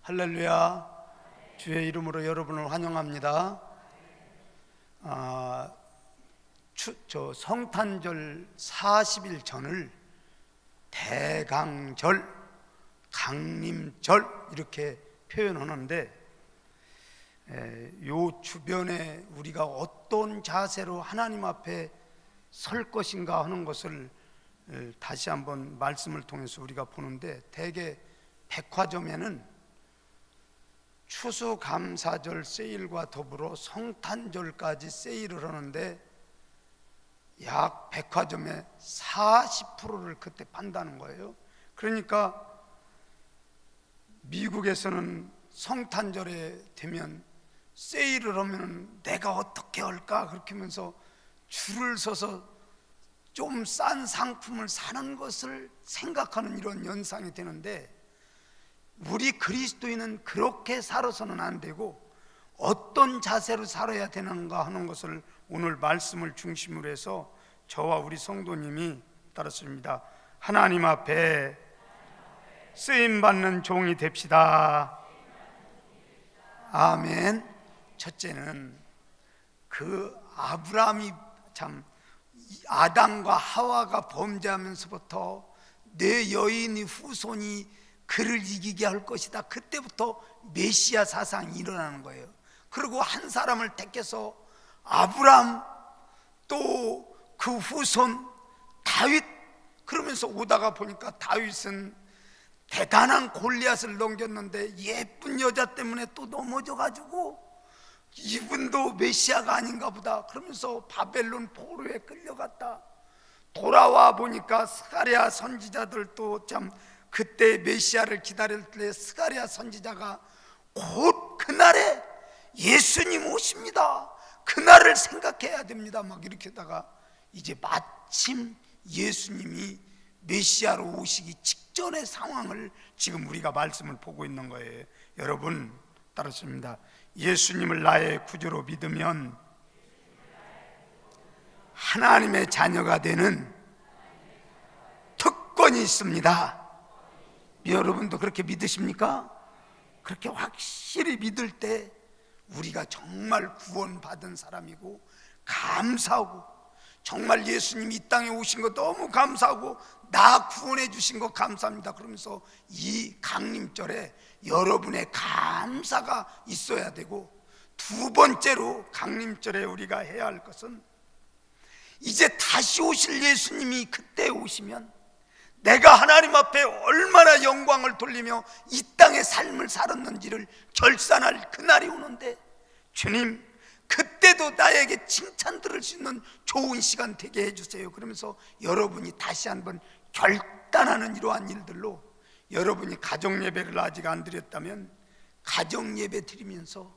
할렐루야. 주의 이름으로 여러분을 환영합니다. 성탄절 40일 전을 대강절, 강림절 이렇게 표현하는데, 요 주변에 우리가 어떤 자세로 하나님 앞에 설 것인가 하는 것을 다시 한번 말씀을 통해서 우리가 보는데, 대개 백화점에는 추수감사절 세일과 더불어 성탄절까지 세일을 하는데 약 백화점의 40%를 그때 판다는 거예요. 그러니까 미국에서는 성탄절에 되면 세일을 하면 내가 어떻게 할까 그렇게 하면서 줄을 서서 좀 싼 상품을 사는 것을 생각하는 이런 현상이 되는데, 우리 그리스도인은 그렇게 살아서는 안 되고 어떤 자세로 살아야 되는가 하는 것을 오늘 말씀을 중심으로 해서 저와 우리 성도님이 따랐습니다. 하나님 앞에 쓰임받는 종이 됩시다. 아멘. 첫째는 그 아브라함이 참 아담과 하와가 범죄하면서부터 내 여인의 후손이 그를 이기게 할 것이다. 그때부터 메시아 사상이 일어나는 거예요. 그리고 한 사람을 택해서 아브라함, 또 그 후손 다윗, 그러면서 오다가 보니까 다윗은 대단한 골리앗을 넘겼는데 예쁜 여자 때문에 또 넘어져가지고 이분도 메시아가 아닌가 보다 그러면서 바벨론 포로에 끌려갔다. 돌아와 보니까 스가랴 선지자들도 참 그때 메시아를 기다릴 때 스가랴 선지자가 곧 그날에 예수님 오십니다, 그날을 생각해야 됩니다 막 이렇게 하다가 이제 마침 예수님이 메시아로 오시기 직전의 상황을 지금 우리가 말씀을 보고 있는 거예요. 여러분 따르십니다. 예수님을 나의 구주로 믿으면 하나님의 자녀가 되는 특권이 있습니다. 여러분도 그렇게 믿으십니까? 그렇게 확실히 믿을 때 우리가 정말 구원받은 사람이고 감사하고, 정말 예수님이 이 땅에 오신 거 너무 감사하고 나 구원해 주신 거 감사합니다 그러면서 이 강림절에 여러분의 감사가 있어야 되고, 두 번째로 강림절에 우리가 해야 할 것은 이제 다시 오실 예수님이 그때 오시면 내가 하나님 앞에 얼마나 영광을 돌리며 이 땅의 삶을 살았는지를 결산할 그날이 오는데, 주님 그때도 나에게 칭찬 들을 수 있는 좋은 시간 되게 해주세요 그러면서 여러분이 다시 한번 결단하는 이러한 일들로, 여러분이 가정예배를 아직 안 드렸다면 가정예배 드리면서,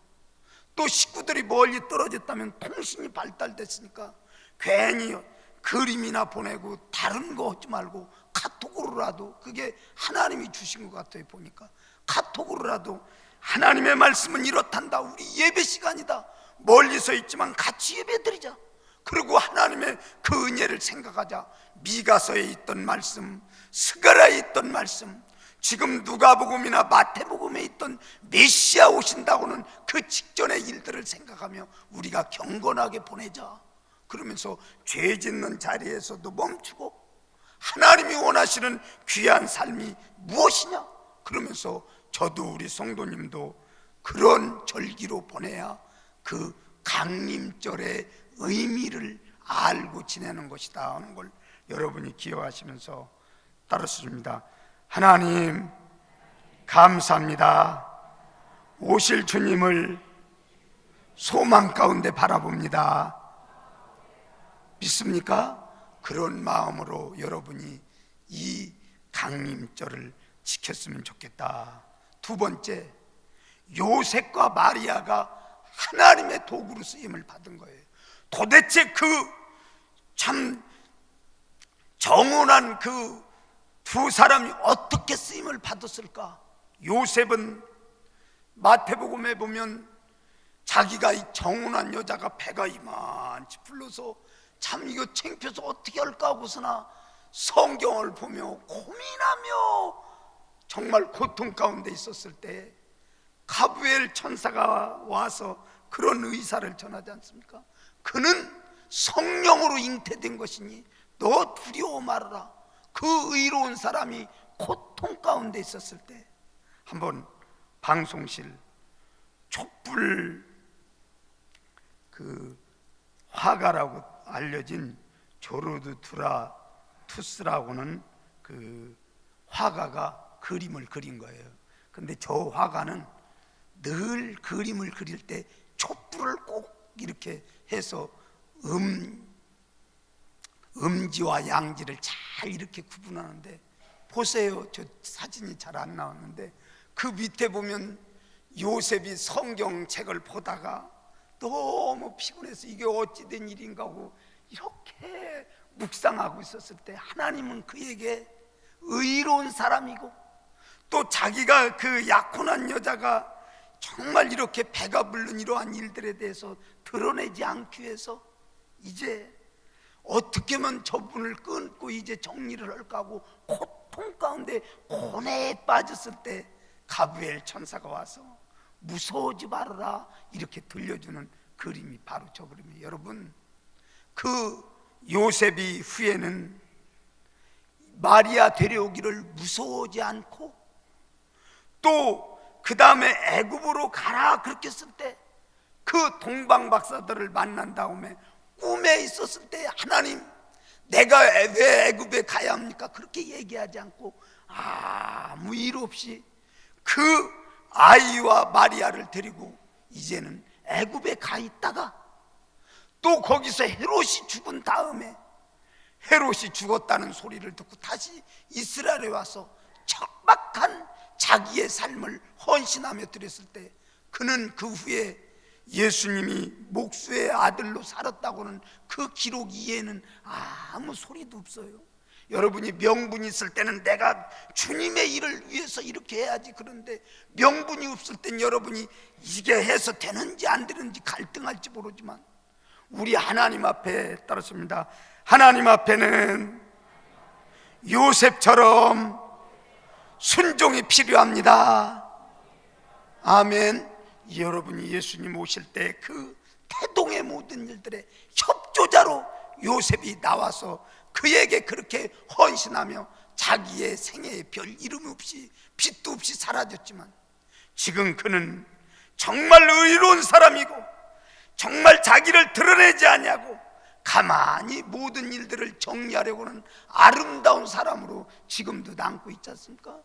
또 식구들이 멀리 떨어졌다면 통신이 발달됐으니까 괜히 그림이나 보내고 다른 거 하지 말고 카톡으로라도, 그게 하나님이 주신 것 같아요. 보니까 카톡으로라도 하나님의 말씀은 이렇단다, 우리 예배 시간이다, 멀리서 있지만 같이 예배 드리자, 그리고 하나님의 그 은혜를 생각하자. 미가서에 있던 말씀, 스가랴에 있던 말씀, 지금 누가복음이나 마태복음에 있던 메시아 오신다고는 그 직전의 일들을 생각하며 우리가 경건하게 보내자. 그러면서 죄 짓는 자리에서도 멈추고 하나님이 원하시는 귀한 삶이 무엇이냐 그러면서 저도 우리 성도님도 그런 절기로 보내야 그 강림절의 의미를 알고 지내는 것이다 하는 걸 여러분이 기억하시면서 따르십니다. 하나님 감사합니다. 오실 주님을 소망 가운데 바라봅니다. 믿습니까? 그런 마음으로 여러분이 이 강림절을 지켰으면 좋겠다. 두 번째, 요셉과 마리아가 하나님의 도구로 쓰임을 받은 거예요. 도대체 그 참 정혼한 그 두 사람이 어떻게 쓰임을 받았을까? 요셉은 마태복음에 보면 자기가 이 정혼한 여자가 배가 이만치 불러서 참 이거 창피해서 어떻게 할까 하고서나 성경을 보며 고민하며 정말 고통 가운데 있었을 때 가브리엘 천사가 와서 그런 의사를 전하지 않습니까? 그는 성령으로 잉태된 것이니 너 두려워 말아라. 그 의로운 사람이 고통 가운데 있었을 때 한번 방송실 촛불 그 화가라고 알려진 조르드 투스라고는 그 화가가 그림을 그린 거예요. 근데 저 화가는 늘 그림을 그릴 때 촛불을 꼭 이렇게 해서 음지와 양지를 잘 이렇게 구분하는데, 보세요. 저 사진이 잘 안 나왔는데 그 밑에 보면 요셉이 성경책을 보다가 너무 피곤해서 이게 어찌 된 일인가 하고 이렇게 묵상하고 있었을 때 하나님은 그에게 의로운 사람이고, 또 자기가 그 약혼한 여자가 정말 이렇게 배가 불른 이러한 일들에 대해서 드러내지 않기 위해서 이제 어떻게 하면 저분을 끊고 이제 정리를 할까 하고 고통 가운데 고뇌에 빠졌을 때 가브리엘 천사가 와서 무서워하지 말아라 이렇게 들려주는 그림이 바로 저 그림이에요. 여러분, 그 요셉이 후에는 마리아 데려오기를 무서워하지 않고, 또 그 다음에 애굽으로 가라 그렇게 했을 때 그 동방 박사들을 만난 다음에 꿈에 있었을 때 하나님 내가 왜 애굽에 가야 합니까? 그렇게 얘기하지 않고 아무 일 없이 그 아이와 마리아를 데리고 이제는 애굽에 가 있다가 또 거기서 헤롯이 죽은 다음에 헤롯이 죽었다는 소리를 듣고 다시 이스라엘에 와서 척박한 자기의 삶을 헌신하며 드렸을 때 그는 그 후에 예수님이 목수의 아들로 살았다고는 그 기록 이외에는 아무 소리도 없어요. 여러분이 명분이 있을 때는 내가 주님의 일을 위해서 이렇게 해야지, 그런데 명분이 없을 땐 여러분이 이게 해서 되는지 안 되는지 갈등할지 모르지만 우리 하나님 앞에 따랐습니다. 하나님 앞에는 요셉처럼 순종이 필요합니다. 아멘. 여러분이 예수님 오실 때 그 태동의 모든 일들의 협조자로 요셉이 나와서 그에게 그렇게 헌신하며 자기의 생애에 별 이름 없이 빛도 없이 사라졌지만 지금 그는 정말 의로운 사람이고 정말 자기를 드러내지 않냐고 가만히 모든 일들을 정리하려고는 아름다운 사람으로 지금도 남고 있지 않습니까?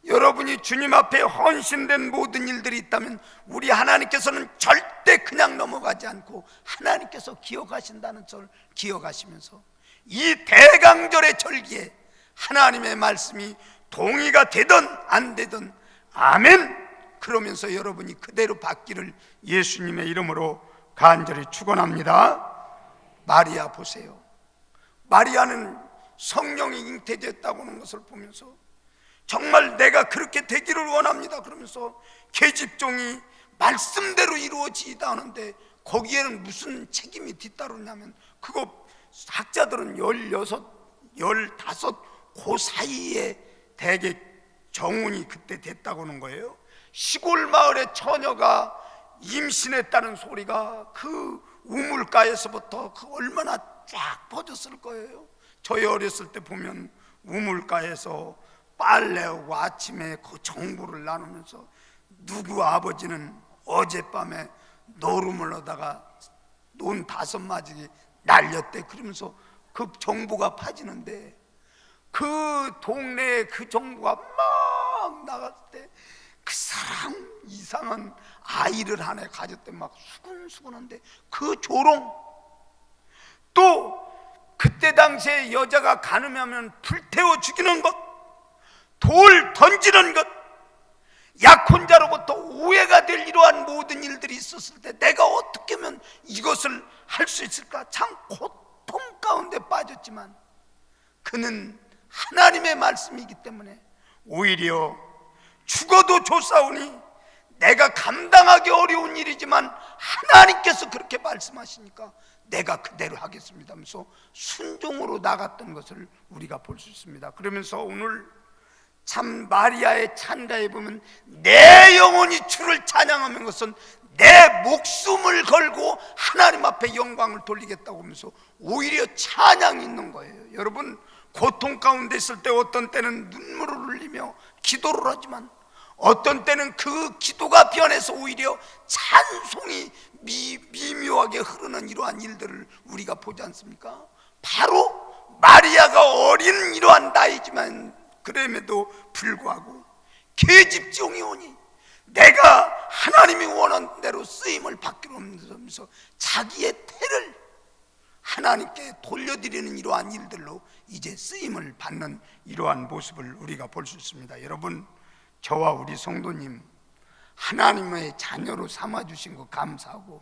여러분이 주님 앞에 헌신된 모든 일들이 있다면 우리 하나님께서는 절대 그냥 넘어가지 않고 하나님께서 기억하신다는 걸 기억하시면서 이 대강절의 절기에 하나님의 말씀이 동의가 되든 안 되든 아멘 그러면서 여러분이 그대로 받기를 예수님의 이름으로 간절히 축원합니다. 마리아 보세요. 마리아는 성령이 잉태됐다고 하는 것을 보면서 정말 내가 그렇게 되기를 원합니다 그러면서 계집종이 말씀대로 이루어지다 하는데 거기에는 무슨 책임이 뒤따르냐면 그거 학자들은 16, 15 그 사이에 대개 정운이 그때 됐다고 하는 거예요. 시골 마을의 처녀가 임신했다는 소리가 그 우물가에서부터 그 얼마나 쫙 퍼졌을 거예요. 저희 어렸을 때 보면 우물가에서 빨래하고 아침에 그 정보를 나누면서 누구 아버지는 어젯밤에 노름을 하다가 논 5마디 날렸대 그러면서 그 정보가 파지는데 그 동네에 그 정보가 막 나갔을 때 그 사람 이상한 아이를 하나 가졌대. 막 수근수근한데 그 조롱, 또 그때 당시에 여자가 간음하면 불태워 죽이는 것, 돌 던지는 것, 약혼자로부터 오해가 될 이러한 모든 일들이 있었을 때 내가 어떻게 하면 이것을 할 수 있을까? 참 고통 가운데 빠졌지만 그는 하나님의 말씀이기 때문에 오히려 죽어도 좋사오니 내가 감당하기 어려운 일이지만 하나님께서 그렇게 말씀하시니까 내가 그대로 하겠습니다 하면서 순종으로 나갔던 것을 우리가 볼 수 있습니다. 그러면서 오늘 참 마리아의 찬가에 보면 내 영혼이 주를 찬양하는 것은 내 목숨을 걸고 하나님 앞에 영광을 돌리겠다고 하면서 오히려 찬양이 있는 거예요. 여러분, 고통 가운데 있을 때 어떤 때는 눈물을 흘리며 기도를 하지만 어떤 때는 그 기도가 변해서 오히려 찬송이 미묘하게 흐르는 이러한 일들을 우리가 보지 않습니까? 바로 마리아가 어린 이러한 나이지만 그럼에도 불구하고 계집종이 오니 내가 하나님이 원하는 대로 쓰임을 받기로 하면서 자기의 태를 하나님께 돌려드리는 이러한 일들로 이제 쓰임을 받는 이러한 모습을 우리가 볼 수 있습니다. 여러분, 저와 우리 성도님 하나님의 자녀로 삼아주신 거 감사하고,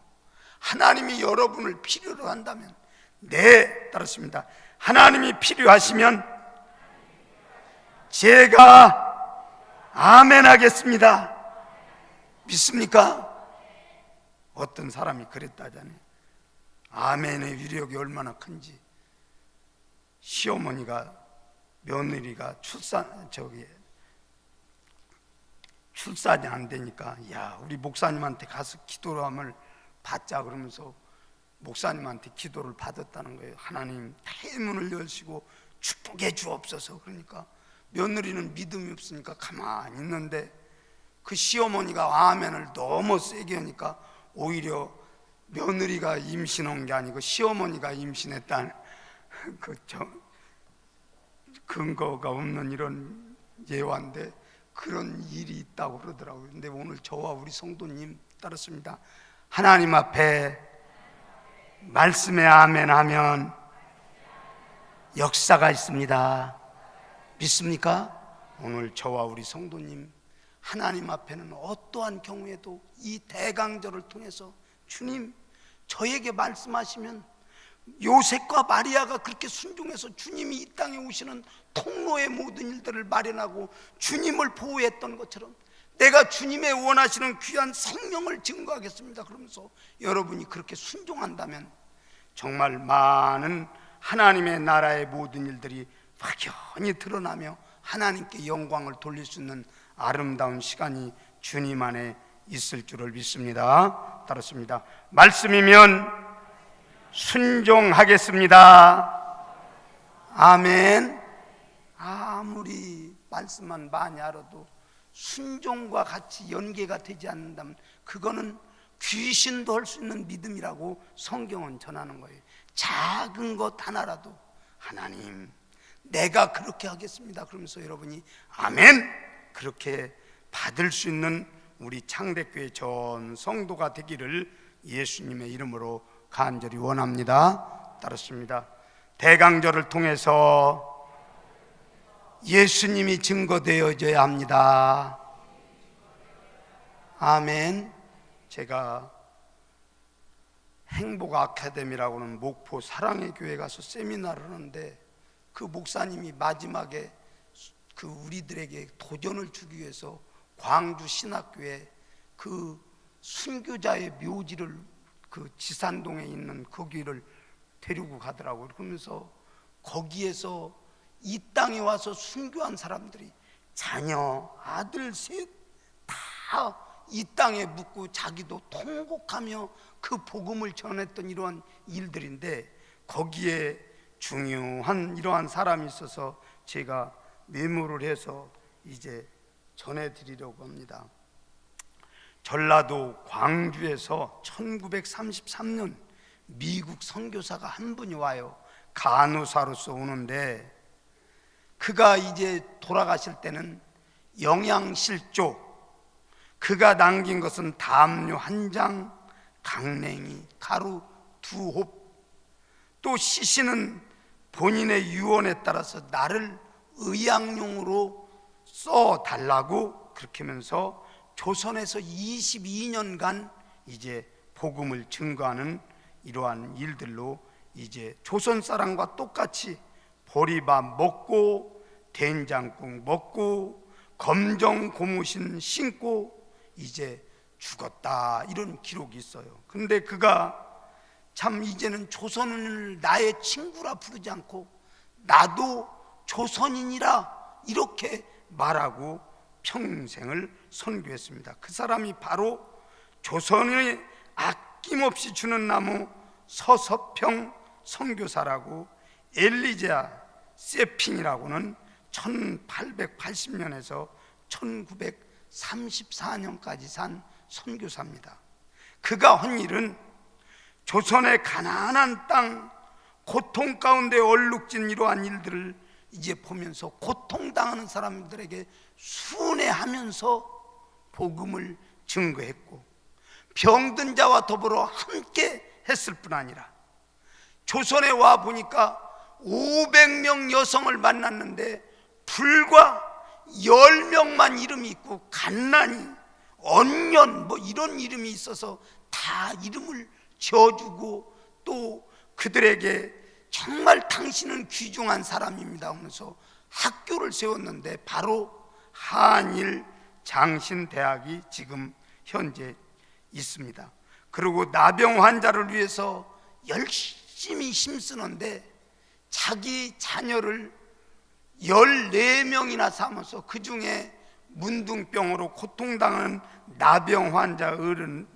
하나님이 여러분을 필요로 한다면, 네, 따랐습니다. 하나님이 필요하시면 제가 아멘 하겠습니다. 믿습니까? 어떤 사람이 그랬다잖아요. 아멘의 위력이 얼마나 큰지. 시어머니가 며느리가 출산이 안 되니까, 야, 우리 목사님한테 가서 기도함을 받자 그러면서 목사님한테 기도를 받았다는 거예요. 하나님 대문을 여시고 축복해 주옵소서. 그러니까 며느리는 믿음이 없으니까 가만히 있는데 그 시어머니가 아멘을 너무 세게 하니까 오히려 며느리가 임신한 게 아니고 시어머니가 임신했다는 근거가 없는 이런 예화인데 그런 일이 있다고 그러더라고요. 근데 오늘 저와 우리 성도님 따랐습니다. 하나님 앞에 말씀에 아멘 하면 역사가 있습니다. 믿습니까? 오늘 저와 우리 성도님 하나님 앞에는 어떠한 경우에도 이 대강절을 통해서 주님, 저에게 말씀하시면 요셉과 마리아가 그렇게 순종해서 주님이 이 땅에 오시는 통로의 모든 일들을 마련하고 주님을 보호했던 것처럼 내가 주님의 원하시는 귀한 생명을 증거하겠습니다 그러면서 여러분이 그렇게 순종한다면 정말 많은 하나님의 나라의 모든 일들이 확연히 드러나며 하나님께 영광을 돌릴 수 있는 아름다운 시간이 주님 안에 있을 줄을 믿습니다. 따랐습니다. 말씀이면 순종하겠습니다. 아멘. 아무리 말씀만 많이 알아도 순종과 같이 연계가 되지 않는다면 그거는 귀신도 할 수 있는 믿음이라고 성경은 전하는 거예요. 작은 것 하나라도 하나님 내가 그렇게 하겠습니다 그러면서 여러분이 아멘 그렇게 받을 수 있는 우리 창대교회 전 성도가 되기를 예수님의 이름으로 간절히 원합니다. 따랐습니다. 대강절을 통해서 예수님이 증거되어져야 합니다. 아멘. 제가 행복 아카데미라고 하는 목포 사랑의 교회 가서 세미나를 하는데 그 목사님이 마지막에 그 우리들에게 도전을 주기 위해서 광주 신학교에 그 순교자의 묘지를 그 지산동에 있는 거기를 데리고 가더라고요. 그러면서 거기에서 이 땅에 와서 순교한 사람들이 자녀, 아들 셋 다 이 땅에 묻고 자기도 통곡하며 그 복음을 전했던 이러한 일들인데 거기에 중요한 이러한 사람이 있어서 제가 메모를 해서 이제 전해드리려고 합니다. 전라도 광주에서 1933년 미국 선교사가 한 분이 와요. 간호사로서 오는데 그가 이제 돌아가실 때는 영양실조, 그가 남긴 것은 담요 1장, 강냉이, 가루 2홉, 또 시신은 본인의 유언에 따라서 나를 의약용으로 써달라고 그렇게 하면서 조선에서 22년간 이제 복음을 증거하는 이러한 일들로 이제 조선 사람과 똑같이 보리밥 먹고 된장국 먹고 검정 고무신 신고 이제 죽었다 이런 기록이 있어요. 근데 그가 참 이제는 조선인을 나의 친구라 부르지 않고 나도 조선인이라 이렇게 말하고 평생을 선교했습니다. 그 사람이 바로 조선의 아낌없이 주는 나무 서서평 선교사라고 엘리자 세핑이라고는 1880년에서 1934년까지 산 선교사입니다. 그가 한 일은 조선의 가난한 땅, 고통 가운데 얼룩진 이러한 일들을 이제 보면서 고통당하는 사람들에게 순회하면서 복음을 증거했고, 병든 자와 더불어 함께 했을 뿐 아니라 조선에 와 보니까 500명 여성을 만났는데 불과 10명만 이름이 있고 간난이, 언년 뭐 이런 이름이 있어서 다 이름을 지어주고, 또 그들에게 정말 당신은 귀중한 사람입니다 하면서 학교를 세웠는데 바로 한일 장신대학이 지금 현재 있습니다. 그리고 나병 환자를 위해서 열심히 힘쓰는데 자기 자녀를 14명이나 삼아서 그 중에 문둥병으로 고통당하는 나병 환자 어른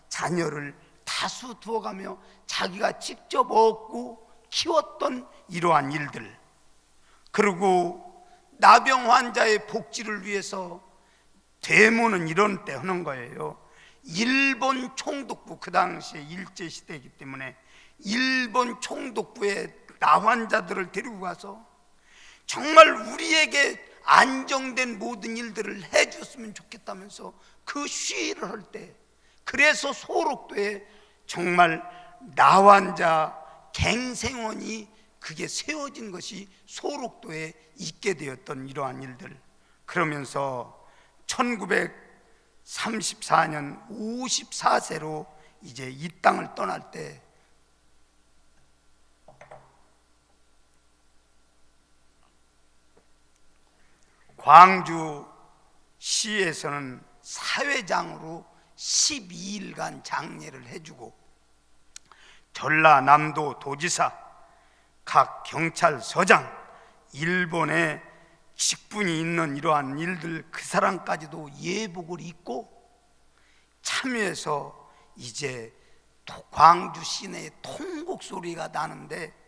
자녀를 다수 두어가며 자기가 직접 얻고 키웠던 이러한 일들, 그리고 나병 환자의 복지를 위해서 데모는 이런 때 하는 거예요. 일본 총독부, 그 당시에 일제시대이기 때문에 일본 총독부에 나환자들을 데리고 가서 정말 우리에게 안정된 모든 일들을 해줬으면 좋겠다면서 그 시위를 할 때, 그래서 소록도에 정말 나환자 갱생원이 그게 세워진 것이 소록도에 있게 되었던 이러한 일들. 그러면서 1934년 54세로 이제 이 땅을 떠날 때 광주시에서는 사회장으로 12일간 장례를 해주고, 전라남도 도지사, 각 경찰서장, 일본에 직분이 있는 이러한 일들 그 사람까지도 예복을 입고 참여해서 이제 광주 시내에 통곡 소리가 나는데,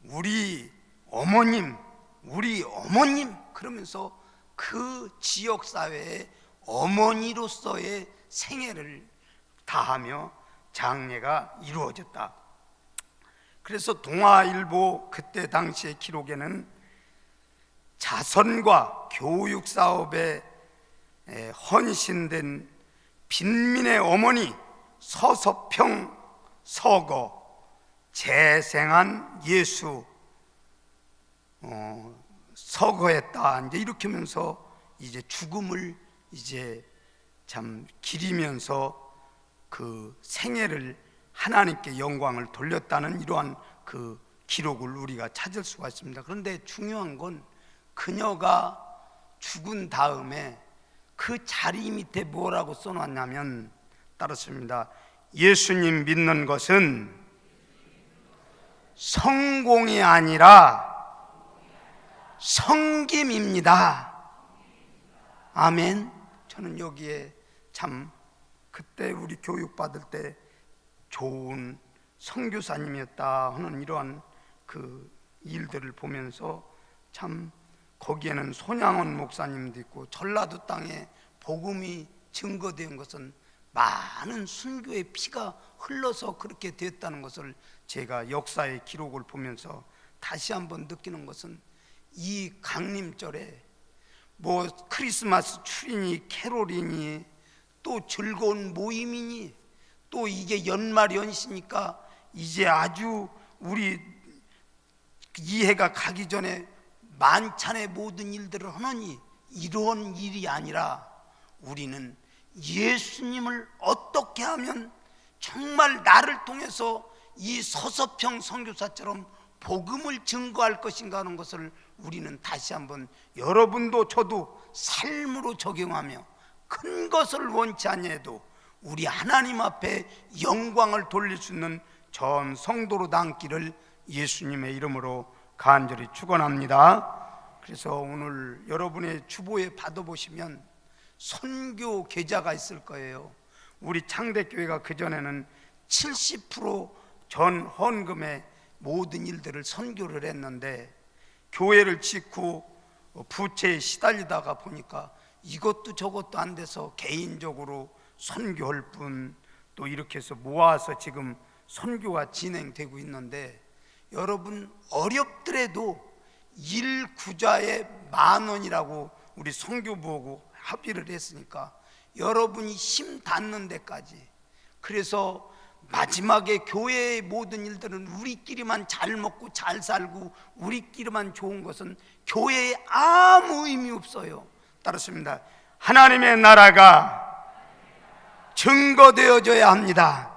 우리 어머님 그러면서 그 지역사회의 어머니로서의 생애를 다하며 장례가 이루어졌다. 그래서 동아일보 그때 당시의 기록에는 자선과 교육사업에 헌신된 빈민의 어머니 서서평 서거 재생한 예수 서거했다, 이제 이렇게 하면서 이제 죽음을 이제 참 기리면서 그 생애를 하나님께 영광을 돌렸다는 이러한 그 기록을 우리가 찾을 수가 있습니다. 그런데 중요한 건 그녀가 죽은 다음에 그 자리 밑에 뭐라고 써놨냐면 따랐습니다. 예수님 믿는 것은 성공이 아니라 성김입니다. 아멘. 저는 여기에 참 그때 우리 교육받을 때 좋은 선교사님이었다 하는 이러한 그 일들을 보면서 참 거기에는 손양원 목사님도 있고, 전라도 땅에 복음이 증거된 것은 많은 순교의 피가 흘러서 그렇게 되었다는 것을 제가 역사의 기록을 보면서 다시 한번 느끼는 것은, 이 강림절에 뭐 크리스마스 추리니 캐롤이니 또 즐거운 모임이니 또 이게 연말 연시니까 이제 아주 우리 이해가 가기 전에 만찬의 모든 일들을 하느니 이런 일이 아니라 우리는 예수님을 어떻게 하면 정말 나를 통해서 이 서서평 선교사처럼 복음을 증거할 것인가 하는 것을 우리는 다시 한번 여러분도 저도 삶으로 적용하며 큰 것을 원치 아니해도 우리 하나님 앞에 영광을 돌릴 수 있는 전 성도로 남기를 예수님의 이름으로 간절히 축원합니다. 그래서 오늘 여러분의 주보에 받아보시면 선교 계좌가 있을 거예요. 우리 창대교회가 그전에는 70%전 헌금의 모든 일들을 선교를 했는데, 교회를 짓고 부채에 시달리다가 보니까 이것도 저것도 안 돼서 개인적으로 선교할 뿐, 또 이렇게 해서 모아서 지금 선교가 진행되고 있는데, 여러분 어렵더라도 일구자에 10,000원이라고 우리 선교부하고 합의를 했으니까 여러분이 힘 닿는 데까지, 그래서 마지막에 교회의 모든 일들은 우리끼리만 잘 먹고 잘 살고 우리끼리만 좋은 것은 교회에 아무 의미 없어요. 따랐습니다. 하나님의 나라가 증거되어져야 합니다.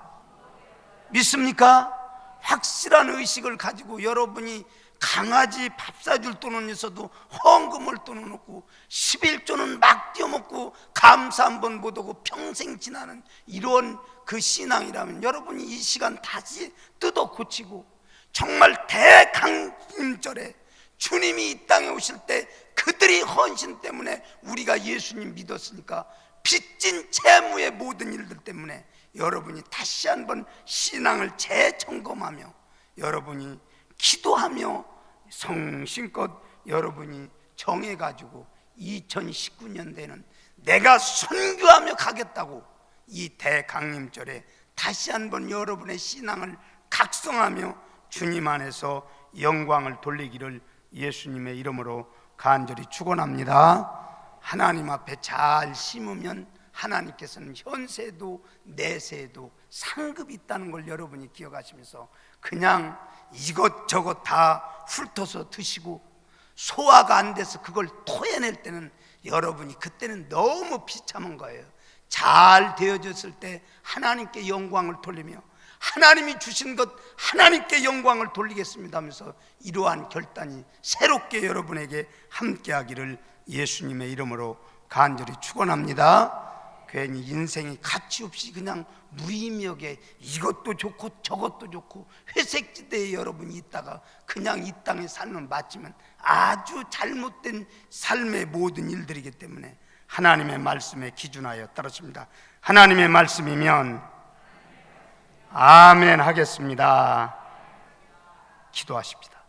믿습니까? 확실한 의식을 가지고 여러분이 강아지 밥 사줄 돈은 있어도 헌금을 돈은 없고 11조는 막 뛰어먹고 감사 한번 못하고 평생 지나는 이런 그 신앙이라면, 여러분이 이 시간 다시 뜯어 고치고 정말 대강림절에 주님이 이 땅에 오실 때 그들이 헌신 때문에 우리가 예수님 믿었으니까 빚진 채무의 모든 일들 때문에 여러분이 다시 한번 신앙을 재점검하며 여러분이 기도하며 성심껏 여러분이 정해가지고 2019년대는 내가 선교하며 가겠다고 이 대강림절에 다시 한번 여러분의 신앙을 각성하며 주님 안에서 영광을 돌리기를 예수님의 이름으로 간절히 축원합니다. 하나님 앞에 잘 심으면 하나님께서는 현세도 내세도 상급이 있다는 걸 여러분이 기억하시면서 그냥 이것저것 다 훑어서 드시고 소화가 안 돼서 그걸 토해낼 때는 여러분이 그때는 너무 비참한 거예요. 잘 되어졌을 때 하나님께 영광을 돌리며 하나님이 주신 것 하나님께 영광을 돌리겠습니다 하면서 이러한 결단이 새롭게 여러분에게 함께하기를 예수님의 이름으로 간절히 축원합니다. 괜히 인생이 가치 없이 그냥 무의미하게 이것도 좋고 저것도 좋고 회색지대에 여러분이 있다가 그냥 이 땅에 살면 맞지만 아주 잘못된 삶의 모든 일들이기 때문에 하나님의 말씀에 기준하여 따르십니다. 하나님의 말씀이면 아멘 하겠습니다. 기도하십시다.